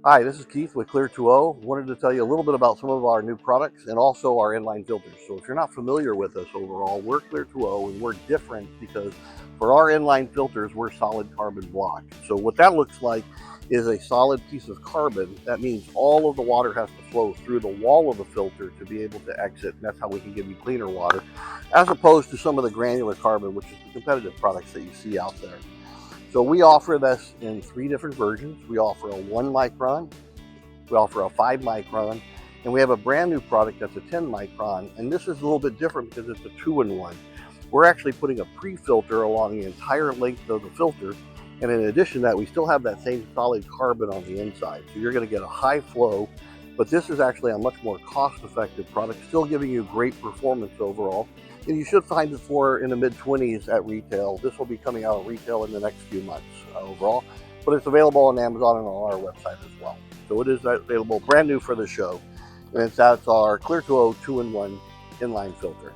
Hi, this is Keith with Clear 2.0. Wanted to tell you a little bit about some of our new products and also our inline filters. So if you're not familiar with us overall, we're Clear 2.0 and we're different because for our inline filters, we're solid carbon block. So what that looks like is a solid piece of carbon. That means all of the water has to flow through the wall of the filter to be able to exit, and that's how we can give you cleaner water, as opposed to some of the granular carbon, which is the competitive products that you see out there. So we offer this in 3 different versions. We offer a 1 micron, we offer a 5 micron, and we have a brand new product that's a 10 micron. And this is a little bit different because it's a 2-in-1. We're actually putting a pre-filter along the entire length of the filter. And in addition to that, we still have that same solid carbon on the inside. So you're going to get a high flow, but this is actually a much more cost-effective product, still giving you great performance overall. And you should find it for in the mid-20s at retail. This will be coming out at retail in the next few months overall, but it's available on Amazon and on our website as well. So it is available brand new for the show, and that's our Clear 2.0 2-in-1 inline filter.